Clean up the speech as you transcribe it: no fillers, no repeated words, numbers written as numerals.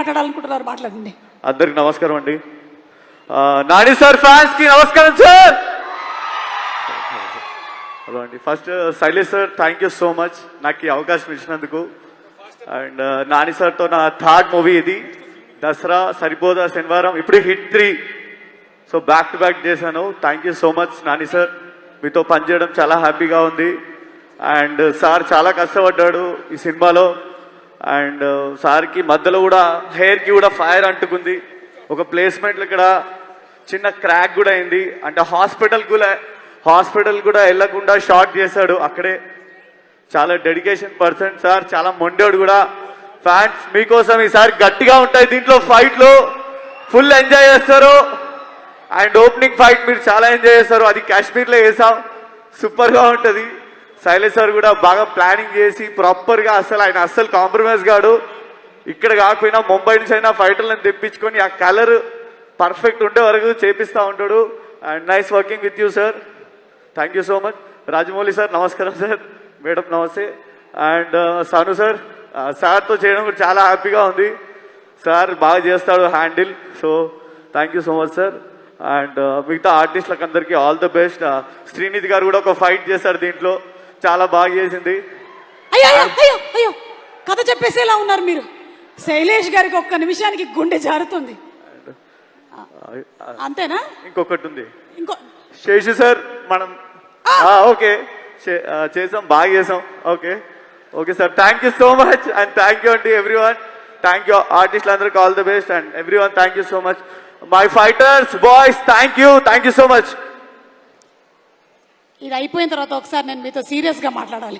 మాట్లాడాలనుకుంటున్నారు మాట్లాడండి. అందరికి నమస్కారం అండి. నాని సార్ ఫ్యాన్స్ కి నమస్కారం సార్. హలో అండి. First Shailesh sir thank you so much నాకు ఈ అవకాశం ఇచ్చినందుకు. అండ్ నాని సార్తో నా థర్డ్ మూవీ ఇది. దసరా, సరిపోదా, శనివారం, ఇప్పుడు hit 3. So back to back చేశాను. Thank you so much Nani sir. మీతో పనిచేయడం చాలా హ్యాపీగా ఉంది. అండ్ సార్ చాలా కష్టపడ్డాడు ఈ సినిమాలో. అండ్ సార్కి మధ్యలో కూడా హెయిర్కి కూడా ఫైర్ అంటుకుంది. ఒక ప్లేస్మెంట్లు ఇక్కడ చిన్న క్రాక్ కూడా అయింది. అంటే హాస్పిటల్ కూడా వెళ్ళకుండా షార్ట్ చేశాడు అక్కడే. చాలా డెడికేషన్ పర్సన్ సార్, చాలా మొండోడు కూడా. ఫ్యాన్స్ మీకోసం ఈసారి గట్టిగా ఉంటాయి. దీంట్లో ఫైట్లు ఫుల్ ఎంజాయ్ చేస్తారు. అండ్ ఓపెనింగ్ ఫైట్ మీరు చాలా ఎంజాయ్ చేస్తారు. అది కాశ్మీర్లో వేసాం, సూపర్గా ఉంటుంది. శైలేష్ సార్ కూడా బాగా ప్లానింగ్ చేసి ప్రాపర్గా ఆయన అస్సలు కాంప్రమైజ్ కాడు. ఇక్కడ కాకపోయినా ముంబై నుంచి అయినా ఫైటర్లను తెప్పించుకొని ఆ కలర్ పర్ఫెక్ట్ ఉండే వరకు చేపిస్తూ ఉంటాడు. And nice working with you sir. Thank you so much. Rajamouli sir నమస్కారం సార్. మేడం నమస్తే. అండ్ సాను సార్, సార్తో చేయడం కూడా చాలా హ్యాపీగా ఉంది. సార్ బాగా చేస్తాడు handle. So thank you so much sir. And మిగతా ఆర్టిస్టులకు అందరికీ ఆల్ ద బెస్ట్. శ్రీనిధి గారు కూడా ఒక ఫైట్ చేశారు దీంట్లో, చాలా బాగా చేసింది. అయ్యో అయ్యో అయ్యో కథ చెప్పేసేలా ఉన్నారు మీరు. శైలేష్ గారికి ఒక్క నిమిషానికి గుండె జారుతుంది. అంతేనా? ఇంకొకటి ఉంది. ఇంకో శేషు సార్ మనం ఓకే చేసాం, బాగా చేసాం. Okay okay sir, thank you so much. And thank you అండి ఎవ్రీవన్. థ్యాంక్ యూ ఆర్టిస్టులు అందరికి all the best. And everyone thank you so much. My fighters boys thank you so much. ఇది అయిపోయిన తర్వాత ఒకసారి నేను మీతో సీరియస్గా మాట్లాడాలి.